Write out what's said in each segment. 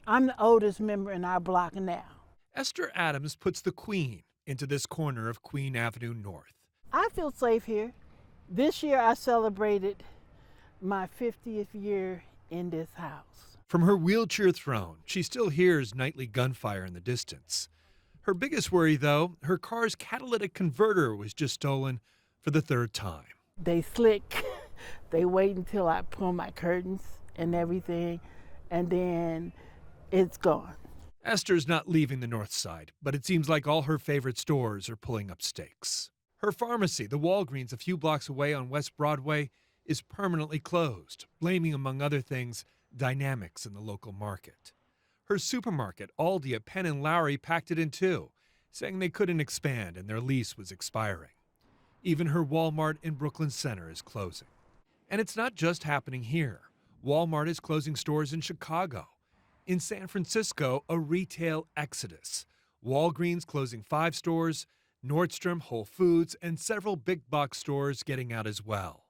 I'm the oldest member in our block now. Esther Adams puts the Queen into this corner of Queen Avenue North. I feel safe here. This year I celebrated my 50th year in this house. From her wheelchair throne, she still hears nightly gunfire in the distance. Her biggest worry, though, her car's catalytic converter was just stolen for the third time. They slick. They wait until I pull my curtains and everything, and then it's gone. Esther's not leaving the North Side, but it seems like all her favorite stores are pulling up stakes. Her pharmacy, the Walgreens a few blocks away on West Broadway, is permanently closed, blaming, among other things, dynamics in the local market. Her supermarket, Aldi at Penn and Lowry, packed it in too, saying they couldn't expand and their lease was expiring. Even her Walmart in Brooklyn Center is closing. And it's not just happening here. Walmart is closing stores in Chicago. In San Francisco, a retail exodus. Walgreens closing 5 stores, Nordstrom, Whole Foods, and several big box stores getting out as well.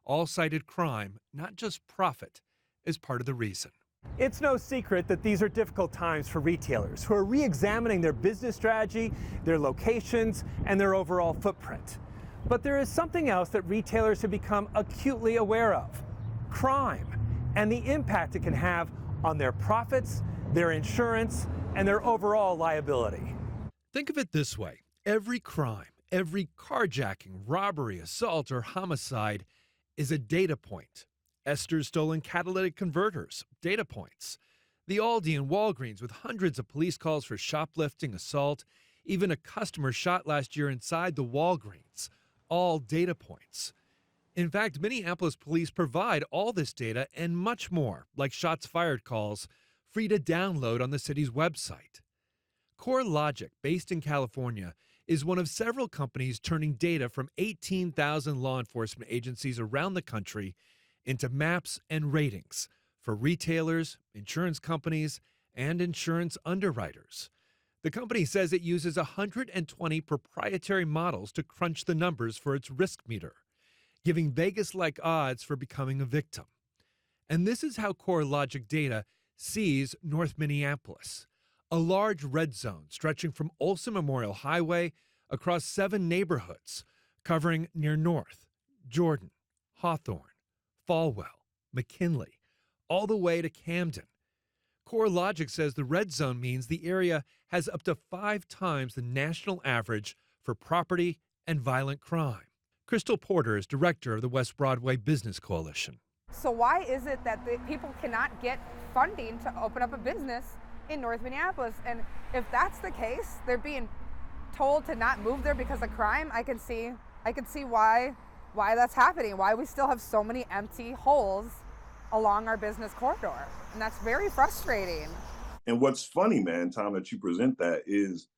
All cited crime, not just profit, as part of the reason. It's no secret that these are difficult times for retailers who are re-examining their business strategy, their locations, and their overall footprint. But there is something else that retailers have become acutely aware of: crime, and the impact it can have on their profits, their insurance, and their overall liability. Think of it this way. Every crime, every carjacking, robbery, assault, or homicide is a data point. Esther's stolen catalytic converters, data points. The Aldi and Walgreens with hundreds of police calls for shoplifting, assault, even a customer shot last year inside the Walgreens, all data points. In fact, Minneapolis police provide all this data and much more, like shots fired calls, free to download on the city's website. CoreLogic, based in California, is one of several companies turning data from 18,000 law enforcement agencies around the country into maps and ratings for retailers, insurance companies, and insurance underwriters. The company says it uses 120 proprietary models to crunch the numbers for its risk meter, giving Vegas-like odds for becoming a victim. And this is how CoreLogic data sees North Minneapolis, a large red zone stretching from Olson Memorial Highway across 7 neighborhoods, covering near North, Jordan, Hawthorne, Falwell, McKinley, all the way to Camden. CoreLogic says the red zone means the area has up to 5 times the national average for property and violent crime. Crystal Porter is director of the West Broadway Business Coalition. So why is it that people cannot get funding to open up a business in North Minneapolis? And if that's the case, they're being told to not move there because of crime. I can see why that's happening, why we still have so many empty holes along our business corridor. And that's very frustrating. And what's funny, man, Tom, that you present that is,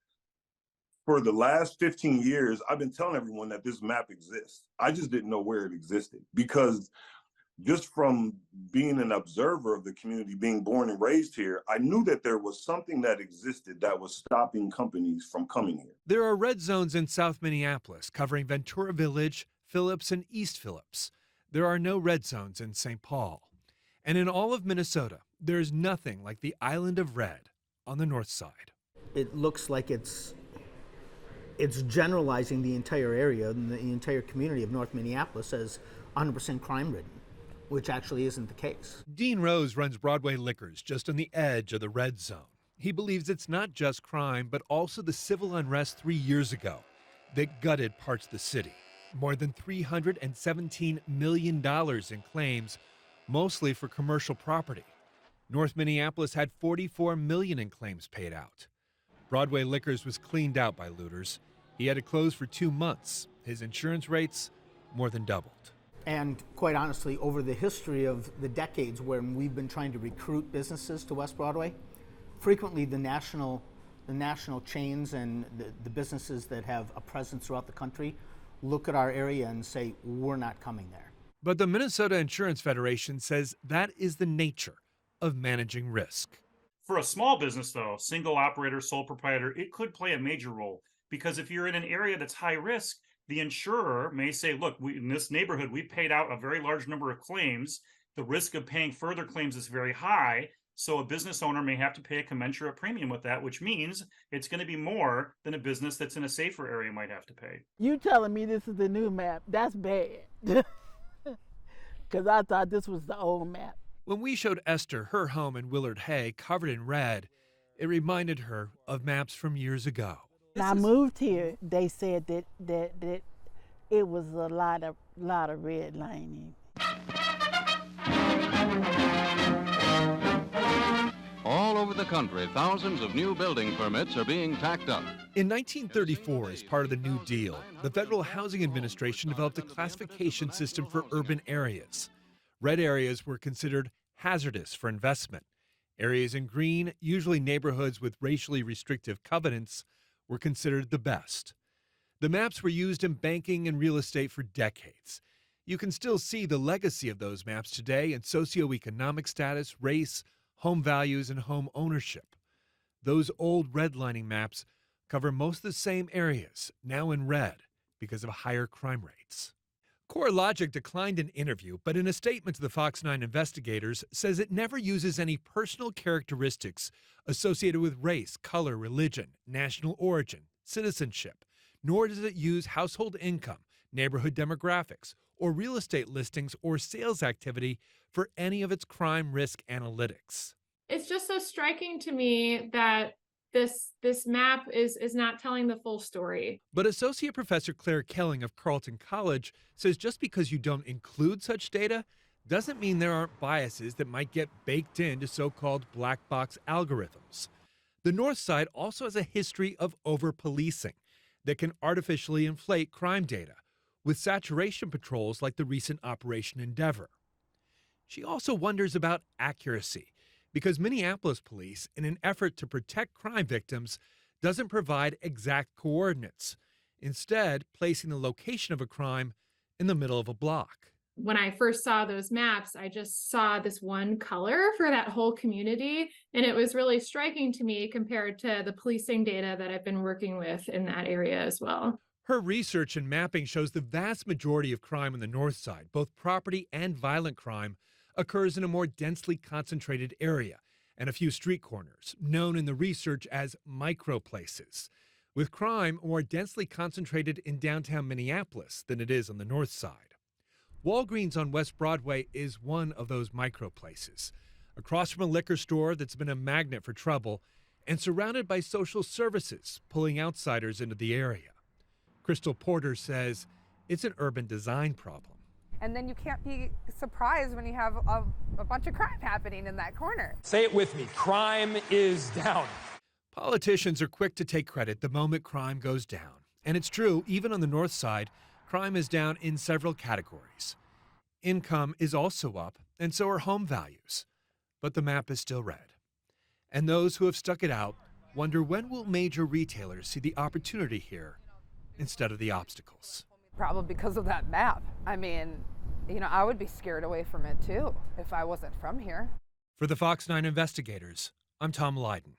for the last 15 years, I've been telling everyone that this map exists. I just didn't know where it existed, because just from being an observer of the community, being born and raised here, I knew that there was something that existed that was stopping companies from coming here. There are red zones in South Minneapolis covering Ventura Village, Phillips, and East Phillips. There are no red zones in St. Paul. And in all of Minnesota, there is nothing like the island of red on the north side. It looks like it's generalizing the entire area and the entire community of North Minneapolis as 100% crime-ridden, which actually isn't the case. Dean Rose runs Broadway Liquors just on the edge of the red zone. He believes it's not just crime, but also the civil unrest 3 years ago that gutted parts of the city. More than $317 million in claims, mostly for commercial property. North Minneapolis had $44 million in claims paid out. Broadway Liquors was cleaned out by looters. He had to close for 2 months. His insurance rates more than doubled. And quite honestly, over the history of the decades when we've been trying to recruit businesses to West Broadway, frequently the national chains and the businesses that have a presence throughout the country look at our area and say, we're not coming there. But the Minnesota Insurance Federation says that is the nature of managing risk. For a small business, though, single operator, sole proprietor, it could play a major role, because if you're in an area that's high risk, the insurer may say, look, in this neighborhood, we paid out a very large number of claims. The risk of paying further claims is very high. So a business owner may have to pay a commensurate premium with that, which means it's going to be more than a business that's in a safer area might have to pay. You telling me this is the new map? That's bad. Because I thought this was the old map. When we showed Esther her home in Willard Hay covered in red, it reminded her of maps from years ago. When I moved here, they said that it was a lot of redlining. All over the country, thousands of new building permits are being tacked up. In 1934, as part of the New Deal, the Federal Housing Administration developed a classification system for urban areas. Red areas were considered hazardous for investment. Areas in green, usually neighborhoods with racially restrictive covenants, were considered the best. The maps were used in banking and real estate for decades. You can still see the legacy of those maps today in socioeconomic status, race, home values, and home ownership. Those old redlining maps cover most of the same areas, now in red, because of higher crime rates. CoreLogic declined an interview, but in a statement to the Fox 9 investigators, says it never uses any personal characteristics associated with race, color, religion, national origin, citizenship, nor does it use household income, neighborhood demographics, or real estate listings or sales activity for any of its crime risk analytics. It's just so striking to me that this map is not telling the full story. But Associate Professor Claire Kelling of Carleton College says just because you don't include such data doesn't mean there aren't biases that might get baked into so-called black box algorithms. The North Side also has a history of over-policing that can artificially inflate crime data, with saturation patrols like the recent Operation Endeavor. She also wonders about accuracy, because Minneapolis police, in an effort to protect crime victims, doesn't provide exact coordinates, instead placing the location of a crime in the middle of a block. When I first saw those maps, I just saw this one color for that whole community, and it was really striking to me compared to the policing data that I've been working with in that area as well. Her research and mapping shows the vast majority of crime on the North Side, both property and violent crime, occurs in a more densely concentrated area and a few street corners, known in the research as microplaces, with crime more densely concentrated in downtown Minneapolis than it is on the North Side. Walgreens on West Broadway is one of those microplaces, across from a liquor store that's been a magnet for trouble and surrounded by social services pulling outsiders into the area. Crystal Porter says it's an urban design problem. And then you can't be surprised when you have a bunch of crime happening in that corner. Say it with me, crime is down. Politicians are quick to take credit the moment crime goes down. And it's true, even on the North Side, crime is down in several categories. Income is also up, and so are home values. But the map is still red. And those who have stuck it out wonder, when will major retailers see the opportunity here instead of the obstacles? Probably because of that map. I mean, I would be scared away from it too if I wasn't from here. For the Fox 9 investigators, I'm Tom Lyden.